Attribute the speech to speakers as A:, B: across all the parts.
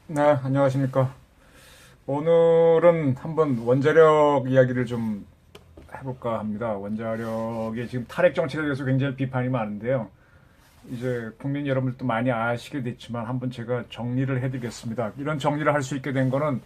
A: 네, 안녕하십니까. 오늘은 한번 원자력 이야기를 좀 해볼까 합니다. 원자력이 지금 탈핵 정책에 대해서 굉장히 비판이 많은데요. 이제 국민 여러분들도 많이 아시게 됐지만 한번 제가 정리를 해드리겠습니다. 이런 정리를 할 수 있게 된 거는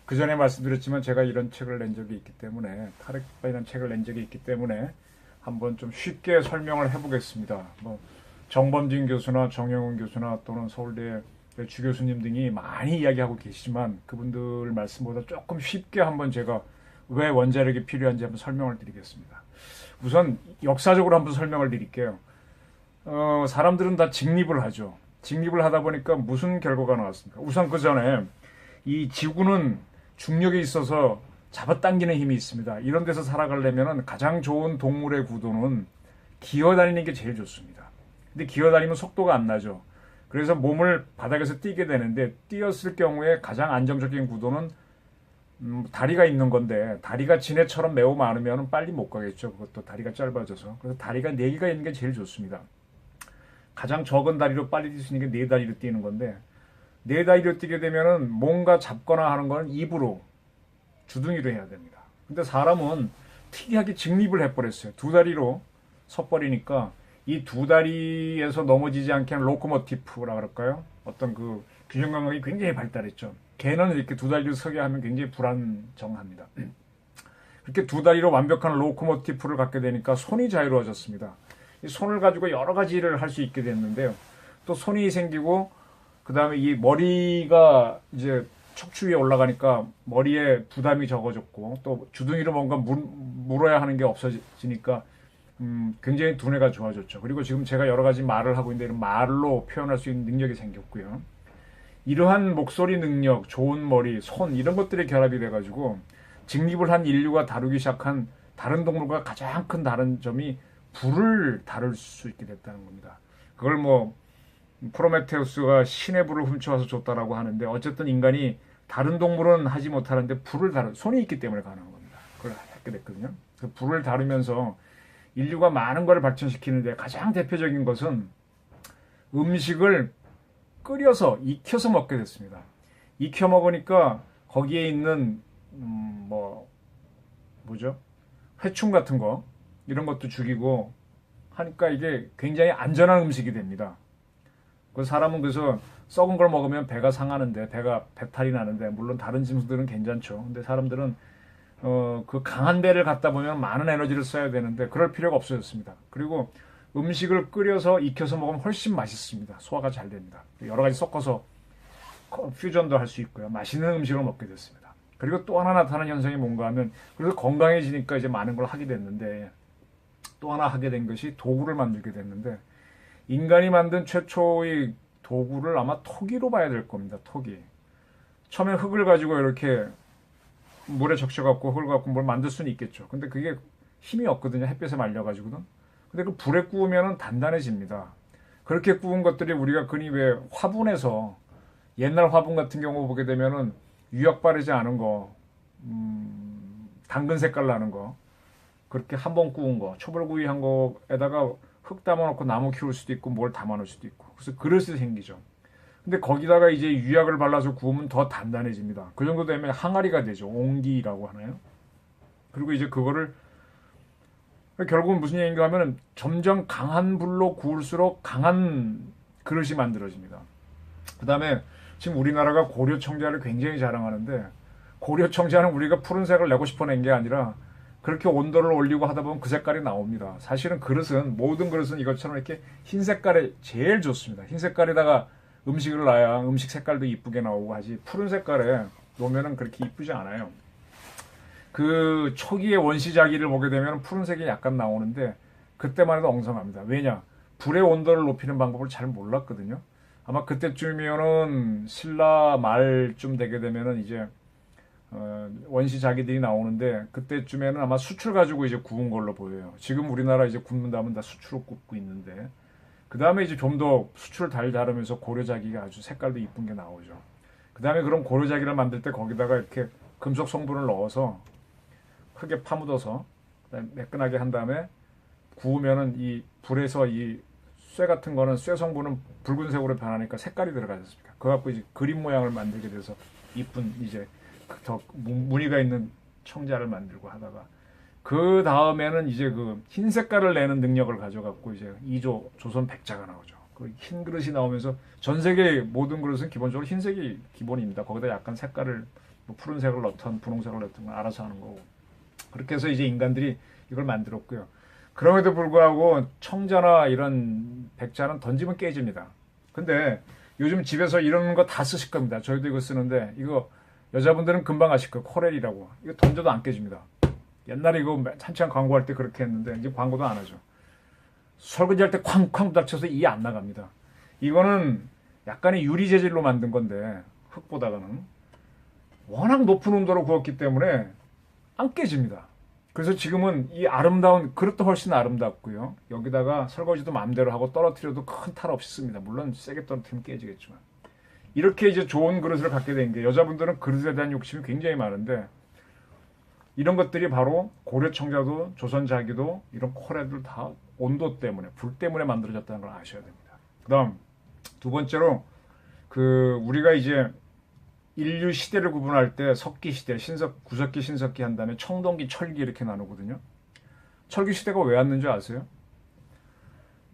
A: 그 전에 말씀드렸지만 제가 이런 책을 낸 적이 있기 때문에 탈핵이라는 책을 낸 적이 있기 때문에 한번 좀 쉽게 설명을 해보겠습니다. 뭐 정범진 교수나 정영훈 교수나 또는 서울대 주 교수님 등이 많이 이야기하고 계시지만 그분들 말씀보다 조금 쉽게 한번 제가 왜 원자력이 필요한지 한번 설명을 드리겠습니다. 우선 역사적으로 한번 설명을 드릴게요. 사람들은 다 직립을 하죠. 직립을 하다 보니까 무슨 결과가 나왔습니까? 우선 그 전에 이 지구는 중력에 있어서 잡아당기는 힘이 있습니다. 이런 데서 살아가려면 가장 좋은 동물의 구도는 기어다니는 게 제일 좋습니다. 근데 기어다니면 속도가 안 나죠. 그래서 몸을 바닥에서 뛰게 되는데 뛰었을 경우에 가장 안정적인 구도는 다리가 있는 건데 다리가 지네처럼 매우 많으면 빨리 못 가겠죠. 그것도 다리가 짧아져서. 그래서 다리가 네 개가 있는 게 제일 좋습니다. 가장 적은 다리로 빨리 뛸 수 있는 게 네 다리로 뛰는 건데 네 다리로 뛰게 되면은 뭔가 잡거나 하는 거는 입으로 주둥이로 해야 됩니다. 근데 사람은 특이하게 직립을 해버렸어요. 두 다리로 섰버리니까 이 두 다리에서 넘어지지 않게 하는 로코모티프라 그럴까요? 어떤 그 균형 감각이 굉장히 발달했죠. 개는 이렇게 두 다리로 서게 하면 굉장히 불안정합니다. 그렇게 두 다리로 완벽한 로코모티프를 갖게 되니까 손이 자유로워졌습니다. 이 손을 가지고 여러 가지 일을 할 수 있게 됐는데요. 또 손이 생기고 그 다음에 이 머리가 이제 척추 위에 올라가니까 머리에 부담이 적어졌고 또 주둥이로 뭔가 물어야 하는 게 없어지니까 굉장히 두뇌가 좋아졌죠. 그리고 지금 제가 여러 가지 말을 하고 있는데 이런 말로 표현할 수 있는 능력이 생겼고요. 이러한 목소리 능력, 좋은 머리, 손 이런 것들이 결합이 돼가지고 직립을 한 인류가 다루기 시작한 다른 동물과 가장 큰 다른 점이 불을 다룰 수 있게 됐다는 겁니다. 그걸 뭐 프로메테우스가 신의 불을 훔쳐와서 줬다라고 하는데 어쨌든 인간이 다른 동물은 하지 못하는데 불을 다룰 손이 있기 때문에 가능한 겁니다. 그걸 하게 됐거든요. 그 불을 다루면서 인류가 많은 걸 발전시키는데 가장 대표적인 것은 음식을 끓여서 익혀서 먹게 됐습니다. 익혀 먹으니까 거기에 있는 뭐 뭐죠? 회충 같은 거 이런 것도 죽이고 하니까 이게 굉장히 안전한 음식이 됩니다. 그 사람은 그래서 썩은 걸 먹으면 배가 상하는데 배가 배탈이 나는데 물론 다른 짐승들은 괜찮죠. 근데 사람들은 그 강한 배를 갖다 보면 많은 에너지를 써야 되는데 그럴 필요가 없어졌습니다. 그리고 음식을 끓여서 익혀서 먹으면 훨씬 맛있습니다. 소화가 잘 됩니다. 여러 가지 섞어서 퓨전도 할 수 있고요. 맛있는 음식을 먹게 됐습니다. 그리고 또 하나 나타나는 현상이 뭔가 하면 그래서 건강해지니까 이제 많은 걸 하게 됐는데 또 하나 하게 된 것이 도구를 만들게 됐는데 인간이 만든 최초의 도구를 아마 토기로 봐야 될 겁니다. 토기. 처음에 흙을 가지고 이렇게 물에 적셔갖고 흙을 갖고 뭘 만들 수는 있겠죠. 근데 그게 힘이 없거든요. 햇볕에 말려가지고는. 근데 그 불에 구우면은 단단해집니다. 그렇게 구운 것들이 우리가 흔히 왜 화분에서 옛날 화분 같은 경우 보게 되면은 유약 바르지 않은 거, 당근 색깔 나는 거, 그렇게 한번 구운 거, 초벌구이 한 거에다가 흙 담아놓고 나무 키울 수도 있고 뭘 담아놓을 수도 있고. 그래서 그릇이 생기죠. 근데 거기다가 이제 유약을 발라서 구우면 더 단단해집니다. 그 정도 되면 항아리가 되죠. 옹기라고 하나요? 그리고 이제 그거를 결국은 무슨 얘기인가 하면 점점 강한 불로 구울수록 강한 그릇이 만들어집니다. 그 다음에 지금 우리나라가 고려 청자를 굉장히 자랑하는데 고려 청자는 우리가 푸른색을 내고 싶어 낸 게 아니라 그렇게 온도를 올리고 하다 보면 그 색깔이 나옵니다. 사실은 그릇은 모든 그릇은 이것처럼 이렇게 흰 색깔이 제일 좋습니다. 흰 색깔에다가 음식을 놔야 음식 색깔도 이쁘게 나오고 하지 푸른 색깔에 놓으면 그렇게 이쁘지 않아요. 그 초기의 원시자기를 보게 되면 푸른색이 약간 나오는데 그때만 해도 엉성합니다. 왜냐? 불의 온도를 높이는 방법을 잘 몰랐거든요. 아마 그때쯤이면은 신라 말쯤 되게 되면은 이제 원시자기들이 나오는데 그때쯤에는 아마 수출 가지고 이제 구운 걸로 보여요. 지금 우리나라 이제 굽는다면 다 수출로 굽고 있는데 그 다음에 이제 좀 더 수출을 달 다르면서 고려자기가 아주 색깔도 이쁜 게 나오죠. 그 다음에 그런 고려자기를 만들 때 거기다가 이렇게 금속 성분을 넣어서 크게 파묻어서 매끈하게 한 다음에 구우면은 이 불에서 이 쇠 같은 거는 쇠 성분은 붉은색으로 변하니까 색깔이 들어가지 않습니까? 그거 갖고 이제 그림 모양을 만들게 돼서 이쁜 이제 더 무늬가 있는 청자를 만들고 하다가 그 다음에는 이제 그 흰 색깔을 내는 능력을 가져갖고 이제 2조 조선 백자가 나오죠. 그 흰 그릇이 나오면서 전 세계 모든 그릇은 기본적으로 흰색이 기본입니다. 거기다 약간 색깔을 뭐 푸른색을 넣든 분홍색을 넣든 알아서 하는 거고. 그렇게 해서 이제 인간들이 이걸 만들었고요. 그럼에도 불구하고 청자나 이런 백자는 던지면 깨집니다. 근데 요즘 집에서 이런 거 다 쓰실 겁니다. 저희도 이거 쓰는데 이거 여자분들은 금방 아실 거예요. 코렐이라고. 이거 던져도 안 깨집니다. 옛날에 이거 한참 광고할 때 그렇게 했는데 이제 광고도 안 하죠. 설거지할 때 쾅쾅 부닥쳐서 이해 안 나갑니다. 이거는 약간의 유리 재질로 만든 건데 흙보다가는 워낙 높은 온도로 구웠기 때문에 안 깨집니다. 그래서 지금은 이 아름다운 그릇도 훨씬 아름답고요. 여기다가 설거지도 마음대로 하고 떨어뜨려도 큰 탈 없이 씁니다. 물론 세게 떨어뜨리면 깨지겠지만. 이렇게 이제 좋은 그릇을 갖게 된 게 여자분들은 그릇에 대한 욕심이 굉장히 많은데 이런 것들이 바로 고려 청자도 조선 자기도 이런 코레들 다 온도 때문에 불 때문에 만들어졌다는 걸 아셔야 됩니다. 그다음 두 번째로 그 우리가 이제 인류 시대를 구분할 때 석기 시대, 구석기, 신석기 한 다음에 청동기, 철기 이렇게 나누거든요. 철기 시대가 왜 왔는지 아세요?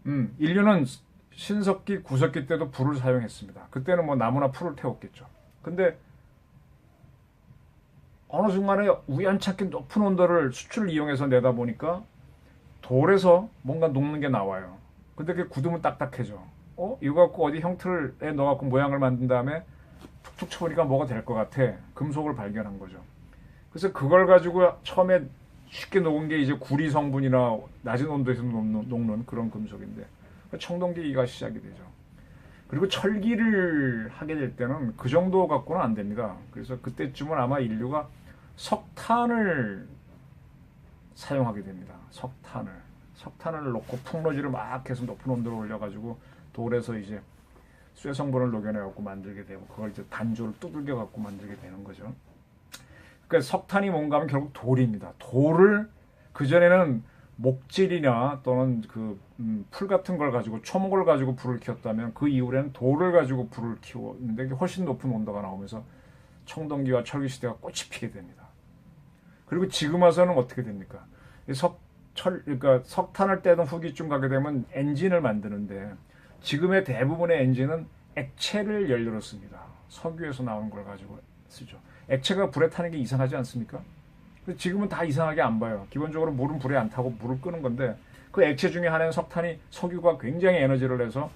A: 인류는 신석기, 구석기 때도 불을 사용했습니다. 그때는 뭐 나무나 풀을 태웠겠죠. 근데 어느 순간에 우연찮게 높은 온도를 수출을 이용해서 내다 보니까 돌에서 뭔가 녹는 게 나와요. 근데 그게 굳으면 딱딱해져. 이거 갖고 어디 형틀에 넣어갖고 모양을 만든 다음에 툭툭 쳐보니까 뭐가 될 것 같아. 금속을 발견한 거죠. 그래서 그걸 가지고 처음에 쉽게 녹은 게 이제 구리 성분이나 낮은 온도에서 녹는 그런 금속인데 청동기가 시작이 되죠. 그리고 철기를 하게 될 때는 그 정도 갖고는 안 됩니다. 그래서 그때쯤은 아마 인류가 석탄을 사용하게 됩니다. 석탄을 넣고 풍로지를 막 해서 높은 온도로 올려가지고 돌에서 이제 쇠 성분을 녹여내갖고 만들게 되고 그걸 이제 단조를 두들겨 갖고 만들게 되는 거죠. 그러니까 석탄이 뭔가 하면 결국 돌입니다. 돌을 그전에는 목질이나 또는 풀 같은 걸 가지고 초목을 가지고 불을 켰다면 그 이후에는 돌을 가지고 불을 키웠는데 훨씬 높은 온도가 나오면서 청동기와 철기 시대가 꽃이 피게 됩니다. 그리고 지금 와서는 어떻게 됩니까? 그러니까 석탄을 떼던 후기쯤 가게 되면 엔진을 만드는데 지금의 대부분의 엔진은 액체를 연료로 씁니다. 석유에서 나오는 걸 가지고 쓰죠. 액체가 불에 타는 게 이상하지 않습니까? 지금은 다 이상하게 안 봐요. 기본적으로 물은 불에 안 타고 물을 끄는 건데 그 액체 중에 하나인 석탄이 석유가 굉장히 에너지를 내서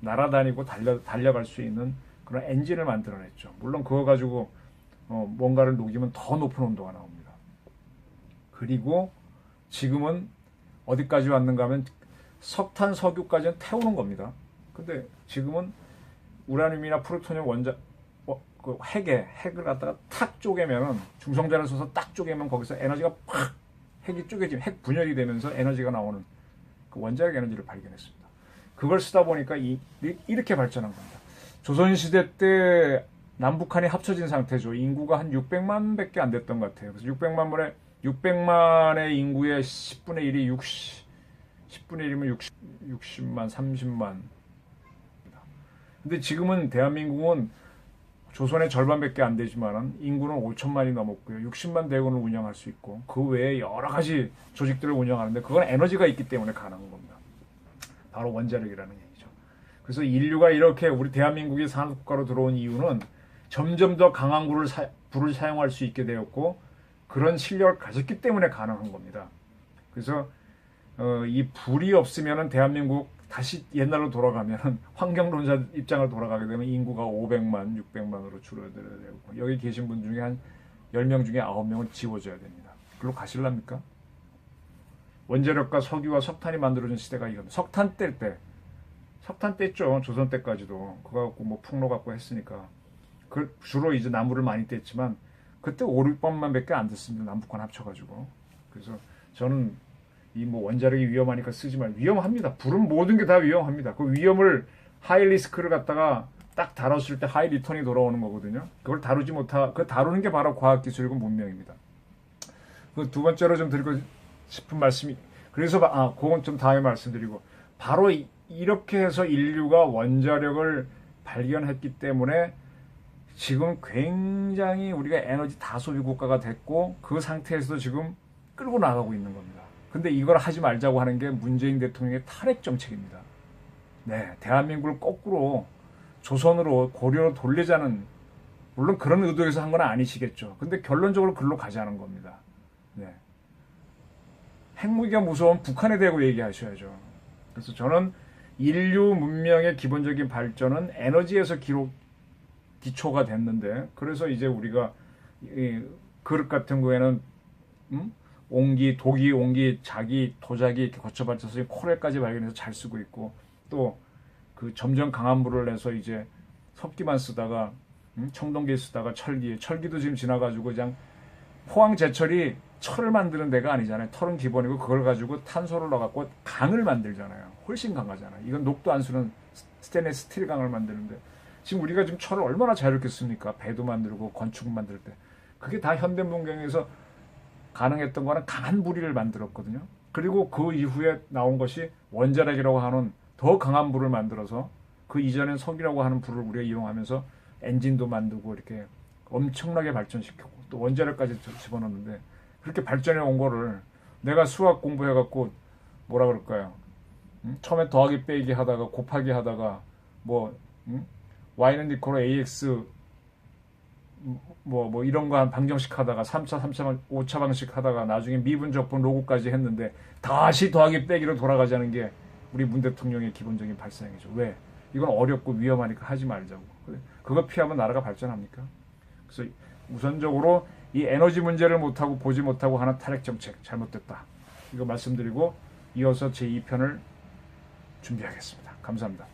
A: 날아다니고 달려갈 수 있는 그런 엔진을 만들어냈죠. 물론 그거 가지고 뭔가를 녹이면 더 높은 온도가 나옵니다. 그리고 지금은 어디까지 왔는가 하면 석탄, 석유까지는 태우는 겁니다. 근데 지금은 우라늄이나 플루토늄 그 핵을 갖다가 탁 쪼개면은 중성자를 써서 딱 쪼개면 거기서 에너지가 팍 핵이 쪼개지면 핵 분열이 되면서 에너지가 나오는 그 원자력 에너지를 발견했습니다. 그걸 쓰다 보니까 이렇게 발전한 겁니다. 조선시대 때 남북한이 합쳐진 상태죠. 인구가 한 600만밖에 안 됐던 것 같아요. 그래서 600만의 인구의 10분의 1이 10분의 1이면 60만, 30만. 근데 지금은 대한민국은 조선의 절반밖에 안 되지만 인구는 5천만이 넘었고요. 60만 대군을 운영할 수 있고 그 외에 여러 가지 조직들을 운영하는데 그건 에너지가 있기 때문에 가능한 겁니다. 바로 원자력이라는 얘기죠. 그래서 인류가 이렇게 우리 대한민국이 산업국가로 들어온 이유는 점점 더 강한 불을 사용할 수 있게 되었고 그런 실력을 가졌기 때문에 가능한 겁니다. 그래서 이 불이 없으면 대한민국 다시 옛날로 돌아가면 환경론자 입장을 돌아가게 되면 인구가 500만, 600만으로 줄어들어야 되고 여기 계신 분 중에 한 10명 중에 9명은 지워져야 됩니다. 그걸로 가실랍니까? 원자력과 석유와 석탄이 만들어진 시대가 이겁니다. 석탄 뗐죠. 조선 때까지도. 그거 갖고 뭐 풍로 갖고 했으니까. 주로 이제 나무를 많이 뗐지만 그때 5, 6번만 밖에 안 됐습니다. 남북한 합쳐가지고. 그래서 저는 이 뭐 원자력이 위험하니까 쓰지 말고 위험합니다. 불은 모든 게 다 위험합니다. 그 위험을 하이 리스크를 갖다가 딱 다뤘을 때 하이 리턴이 돌아오는 거거든요. 그걸 그걸 다루는 게 바로 과학기술이고 문명입니다. 그 두 번째로 좀 드리고 싶은 말씀이 그래서 그건 좀 다음에 말씀드리고 바로 이렇게 해서 인류가 원자력을 발견했기 때문에 지금 굉장히 우리가 에너지 다소비 국가가 됐고 그 상태에서도 지금 끌고 나가고 있는 겁니다. 근데 이걸 하지 말자고 하는 게 문재인 대통령의 탈핵 정책입니다. 네, 대한민국을 거꾸로 조선으로 고려로 돌리자는, 물론 그런 의도에서 한 건 아니시겠죠. 근데 결론적으로 글로 가자는 겁니다. 네. 핵무기가 무서운 북한에 대고 얘기하셔야죠. 그래서 저는 인류 문명의 기본적인 발전은 에너지에서 기초가 됐는데, 그래서 이제 우리가 이 그릇 같은 거에는 옹기, 독이, 옹기, 자기, 도자기 이렇게 거쳐받쳐서 코레까지 발견해서 잘 쓰고 있고, 또 그 점점 강한 물을 내서 이제 석기만 쓰다가 청동기 쓰다가 철기도 지금 지나가지고 그냥 포항 제철이 철을 만드는 데가 아니잖아요. 철은 기본이고 그걸 가지고 탄소를 넣어갖고 강을 만들잖아요. 훨씬 강하잖아요. 이건 녹도 안 쓰는 스테인리스 스틸 강을 만드는데, 지금 우리가 지금 철을 얼마나 자유롭게 씁니까? 배도 만들고 건축 만들 때. 그게 다 현대문명에서 가능했던 거는 강한 부리를 만들었거든요. 그리고 그 이후에 나온 것이 원자력이라고 하는 더 강한 불을 만들어서, 그 이전엔 석이라고 하는 불을 우리가 이용하면서 엔진도 만들고 이렇게 엄청나게 발전시켰고 또 원자력까지 집어넣는데, 그렇게 발전해 온 거를 내가 수학 공부해갖고 뭐라 그럴까요? 처음에 더하기 빼기 하다가 곱하기 하다가 y는 이퀄 ax 뭐 이런 거 한 방정식 하다가 3차, 5차 방식 하다가 나중에 미분, 적분, 로그까지 했는데 다시 더하기 빼기로 돌아가자는 게 우리 문 대통령의 기본적인 발상이죠. 왜? 이건 어렵고 위험하니까 하지 말자고. 그거 피하면 나라가 발전합니까? 그래서 우선적으로 이 에너지 문제를 못하고 보지 못하고 하는 탈핵 정책 잘못됐다. 이거 말씀드리고 이어서 제2편을 준비하겠습니다. 감사합니다.